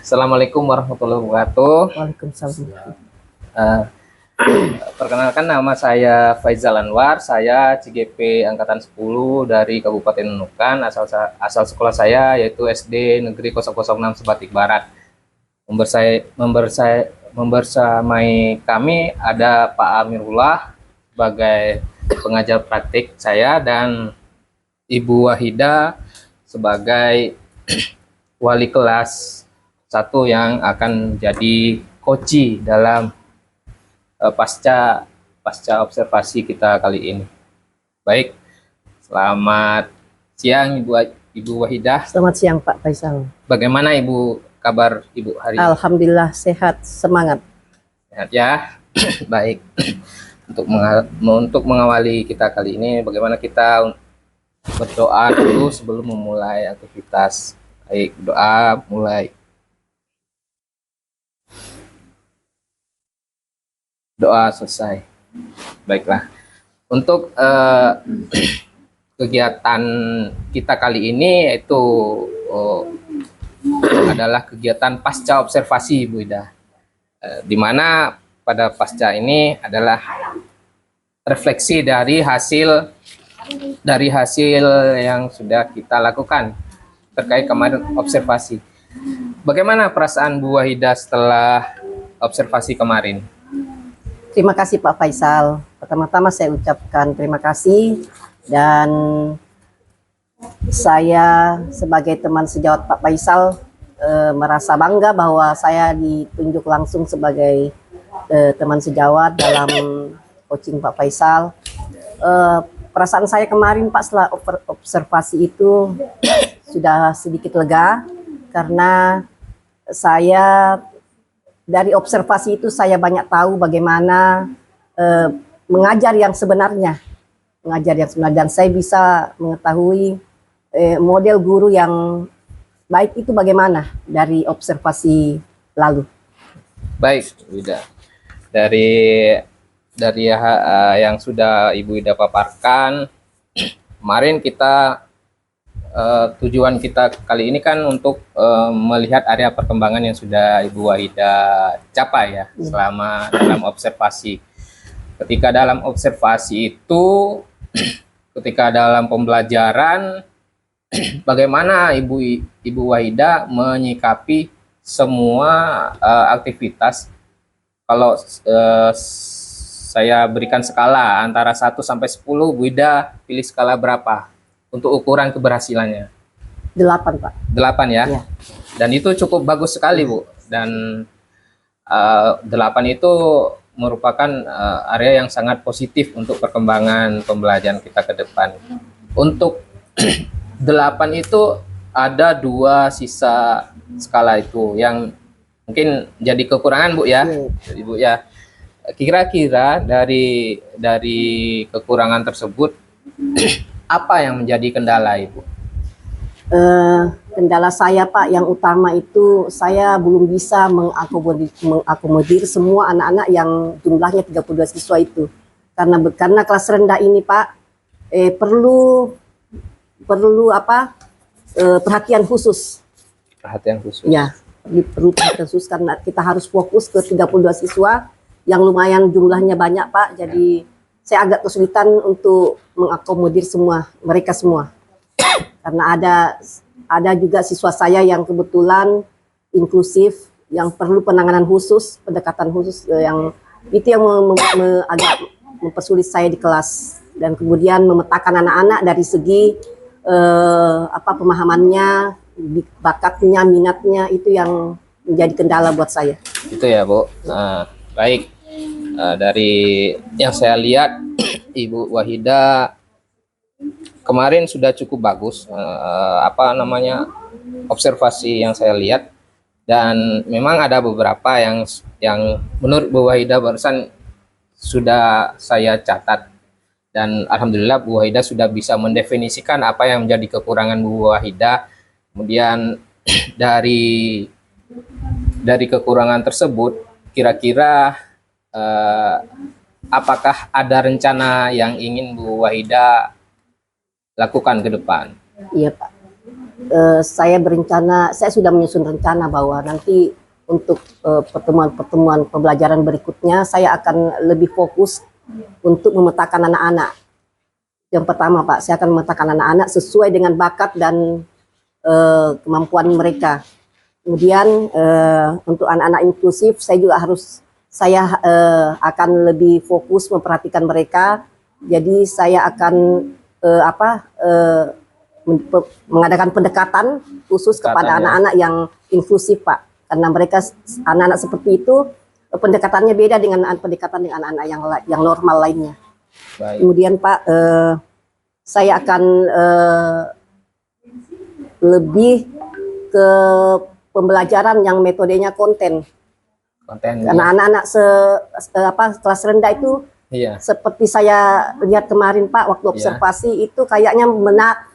Assalamualaikum warahmatullahi wabarakatuh. Waalaikumsalam. Eh, Perkenalkan, nama saya Faizal Anwar. Saya CGP Angkatan 10 dari Kabupaten Nunukan. Asal sekolah saya yaitu SD Negeri 006 Sebatik Barat. Membersamai kami ada Pak Amirullah sebagai pengajar praktik saya dan Ibu Wahida sebagai wali kelas 1 yang akan jadi koci dalam pasca observasi kita kali ini. Baik, selamat siang Ibu Wahidah. Selamat siang Pak Faisal. Bagaimana kabar Ibu hari ini? Alhamdulillah sehat, semangat. Sehat ya. Baik. Untuk mengawali kita kali ini, bagaimana kita berdoa dulu sebelum memulai aktivitas. Baik, doa mulai. Doa selesai. Baiklah. Untuk kegiatan kita kali ini yaitu adalah kegiatan pasca observasi, Bu Ida. Di mana pada pasca ini adalah refleksi dari hasil yang sudah kita lakukan terkait kemarin observasi. Bagaimana perasaan Bu Wahida setelah observasi kemarin? Terima kasih Pak Faisal. Pertama-tama saya ucapkan terima kasih, dan saya sebagai teman sejawat Pak Faisal merasa bangga bahwa saya ditunjuk langsung sebagai teman sejawat dalam coaching Pak Faisal. Perasaan saya kemarin Pak setelah observasi itu sudah sedikit lega, karena saya dari observasi itu saya banyak tahu bagaimana mengajar yang sebenarnya, dan saya bisa mengetahui model guru yang baik itu bagaimana dari observasi lalu. Baik, Ida. Dari yang sudah Ibu Ida paparkan, kemarin kita tujuan kita kali ini kan untuk melihat area perkembangan yang sudah Ibu Wahida capai ya selama dalam observasi. Ketika dalam observasi itu, ketika dalam pembelajaran, bagaimana Ibu Wahida menyikapi semua aktivitas? Kalau saya berikan skala antara 1 sampai 10, Bu Wahida pilih skala berapa untuk ukuran keberhasilannya? 8 Pak. 8 ya? Ya. Dan itu cukup bagus sekali Bu. Dan 8 itu merupakan area yang sangat positif untuk perkembangan pembelajaran kita ke depan. Untuk 8 itu ada 2 sisa skala itu yang mungkin jadi kekurangan Bu ya, Ibu ya. Kira-kira dari kekurangan tersebut apa yang menjadi kendala Ibu? Kendala saya Pak yang utama itu saya belum bisa mengakomodir semua anak-anak yang jumlahnya 32 siswa itu. Karena kelas rendah ini Pak perlu perhatian khusus. Perhatian khusus. Ya, perlu perhatian khusus karena kita harus fokus ke 32 siswa yang lumayan jumlahnya banyak Pak. Jadi saya agak kesulitan untuk mengakomodir mereka semua. Karena ada juga siswa saya yang kebetulan inklusif, yang perlu penanganan khusus, pendekatan khusus, yang itu yang agak mempersulit saya di kelas. Dan kemudian memetakan anak-anak dari segi pemahamannya, bakatnya, minatnya, itu yang menjadi kendala buat saya. Itu ya Bu. Baik. Dari yang saya lihat, Ibu Wahida kemarin sudah cukup bagus observasi yang saya lihat, dan memang ada beberapa yang menurut Bu Wahida barusan sudah saya catat, dan alhamdulillah Bu Wahida sudah bisa mendefinisikan apa yang menjadi kekurangan Bu Wahida. Kemudian dari kekurangan tersebut, kira-kira apakah ada rencana yang ingin Bu Wahida lakukan ke depan? Iya Pak. saya berencana, saya sudah menyusun rencana bahwa nanti untuk pertemuan-pertemuan pembelajaran berikutnya saya akan lebih fokus untuk memetakan anak-anak. Yang pertama Pak, saya akan memetakan anak-anak sesuai dengan bakat dan kemampuan mereka. Kemudian untuk anak-anak inklusif saya akan lebih fokus memperhatikan mereka. Jadi saya akan mengadakan pendekatan khusus kepada anak-anak yang inklusif Pak. Karena mereka anak-anak seperti itu pendekatannya beda dengan pendekatan dengan anak-anak yang normal lainnya. Baik. Kemudian Pak, saya akan lebih ke pembelajaran yang metodenya konten. Karena anak-anak kelas rendah itu seperti saya lihat kemarin Pak waktu observasi itu kayaknya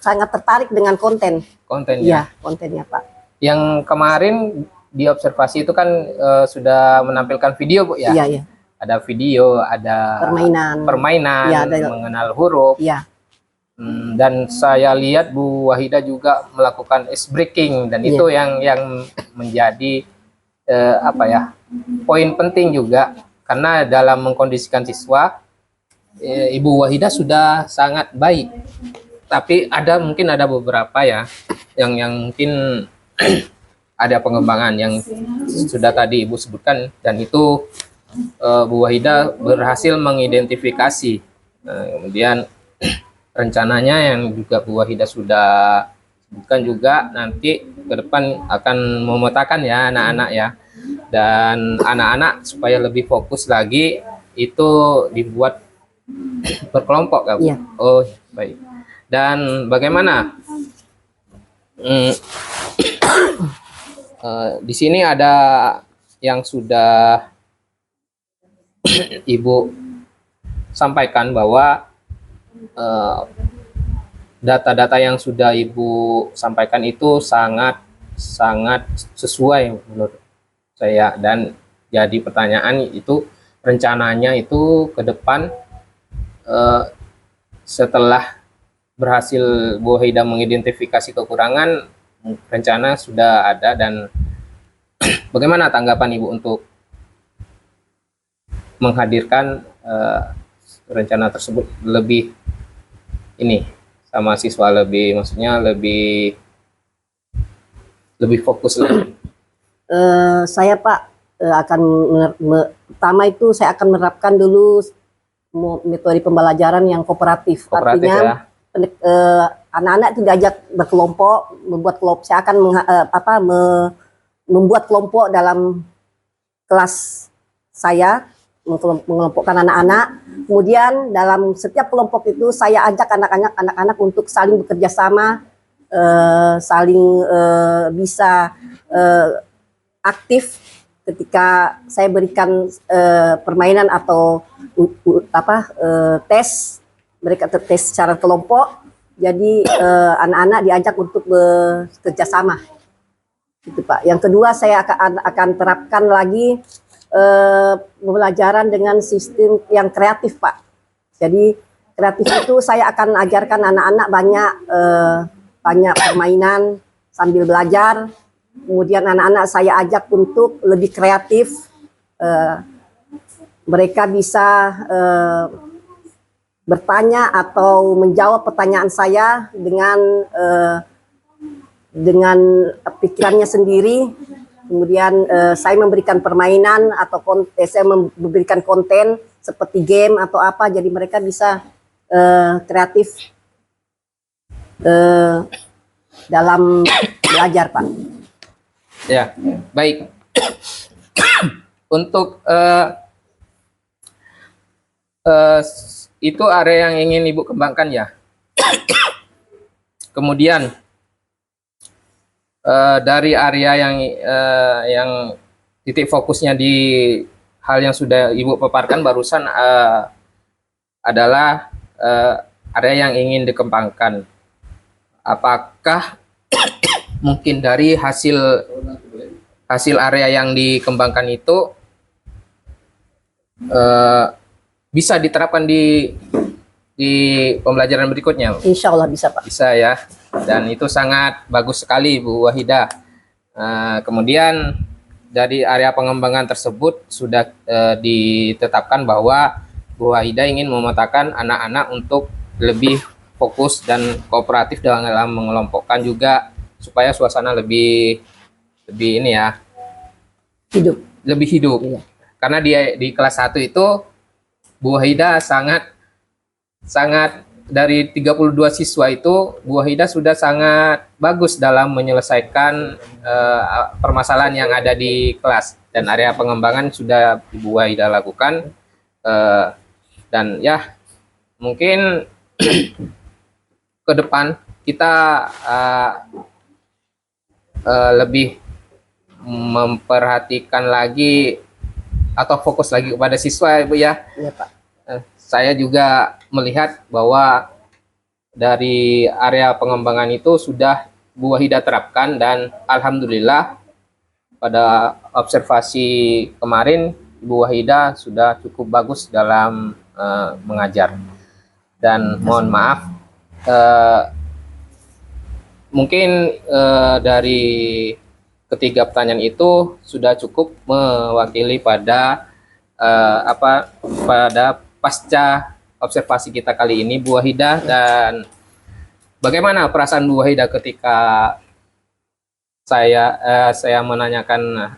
sangat tertarik dengan konten. Kontennya. Kontennya Pak. Yang kemarin di observasi itu kan sudah menampilkan video Bu ya? Iya. Ada video, ada permainan ya, mengenal huruf. Iya. Dan saya lihat Bu Wahida juga melakukan ice breaking dan itu yang menjadi poin penting juga, karena dalam mengkondisikan siswa Ibu Wahida sudah sangat baik, tapi mungkin ada beberapa ya yang mungkin ada pengembangan yang sudah tadi Ibu sebutkan, dan itu Bu Wahida berhasil mengidentifikasi. Kemudian rencananya yang juga Bu Wahida sudah sebutkan juga nanti ke depan akan memetakan ya anak-anak ya, dan anak-anak supaya lebih fokus lagi itu dibuat berkelompok kan? Iya. Oh baik. Dan bagaimana? Di sini ada yang sudah Ibu sampaikan bahwa data-data yang sudah Ibu sampaikan itu sangat sesuai menurut saya, dan jadi pertanyaan itu rencananya itu ke depan setelah berhasil Bu Wahida mengidentifikasi kekurangan, rencana sudah ada, dan bagaimana tanggapan Ibu untuk menghadirkan rencana tersebut lebih sama siswa, maksudnya lebih fokus lagi? Saya Pak akan pertama itu saya akan menerapkan dulu metode pembelajaran yang kooperatif. Artinya anak-anak itu diajak berkelompok, membuat kelompok. Saya akan membuat kelompok dalam kelas saya, mengelompokkan anak-anak. Kemudian dalam setiap kelompok itu saya ajak anak-anak untuk saling bekerja sama, saling bisa aktif ketika saya berikan permainan atau tes. Mereka tes secara kelompok. Jadi anak-anak diajak untuk bekerja sama. Gitu Pak. Yang kedua saya akan terapkan lagi pembelajaran dengan sistem yang kreatif Pak. Jadi kreatif itu saya akan ajarkan anak-anak banyak permainan sambil belajar. Kemudian anak-anak saya ajak untuk lebih kreatif. Mereka bisa bertanya atau menjawab pertanyaan saya dengan pikirannya sendiri. Kemudian saya memberikan permainan atau saya memberikan konten seperti game atau apa, jadi mereka bisa kreatif dalam belajar Pak. Ya, baik. Untuk itu area yang ingin Ibu kembangkan ya. Kemudian dari area yang titik fokusnya di hal yang sudah Ibu paparkan barusan adalah area yang ingin dikembangkan. Apakah mungkin dari hasil area yang dikembangkan itu bisa diterapkan di di pembelajaran berikutnya? Insya Allah bisa Pak. Bisa ya, dan itu sangat bagus sekali Bu Wahida. Kemudian dari area pengembangan tersebut sudah ditetapkan bahwa Bu Wahida ingin memetakan anak-anak untuk lebih fokus dan kooperatif dalam mengelompokkan juga, supaya suasana lebih ini ya, Hidup. lebih hidup. Iya. Karena dia di kelas 1 itu Bu Wahida sangat dari 32 siswa itu Bu Wahida sudah sangat bagus dalam menyelesaikan permasalahan yang ada di kelas, dan area pengembangan sudah Bu Wahida lakukan. Dan ya mungkin ke depan kita lebih memperhatikan lagi atau fokus lagi kepada siswa Ibu ya. Iya Pak. Saya juga melihat bahwa dari area pengembangan itu sudah Bu Wahida terapkan, dan alhamdulillah pada observasi kemarin Bu Wahida sudah cukup bagus dalam mengajar. Dan mohon maaf, mungkin dari ketiga pertanyaan itu sudah cukup mewakili pada pada pasca observasi kita kali ini Bu Wahida. Dan bagaimana perasaan Bu Wahida ketika saya menanyakan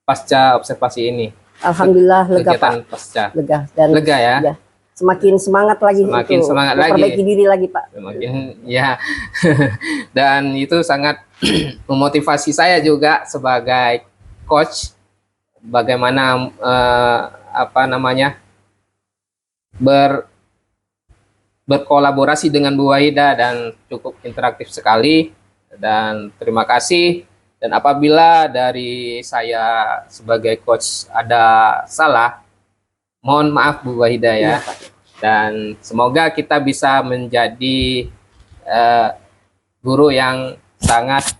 pasca observasi ini? Alhamdulillah lega Kegiatan Pak. pasca. Lega dan Lega ya? ya, semakin semangat lagi Semakin untuk semangat lagi. memperbaiki diri lagi Pak. Semakin ya. Dan itu sangat memotivasi saya juga sebagai coach, bagaimana berkolaborasi dengan Bu Wahida, dan cukup interaktif sekali. Dan terima kasih. Dan apabila dari saya sebagai coach ada salah, mohon maaf Bu Wahida ya. Iya, Pak. Dan semoga kita bisa menjadi guru yang sangat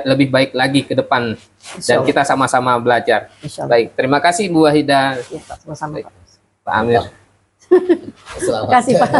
lebih baik lagi ke depan, dan kita sama-sama belajar. Baik, terima kasih Bu Wahida. Ya, Pak, sama-sama Pak. Pak Amir. Terima kasih Pak.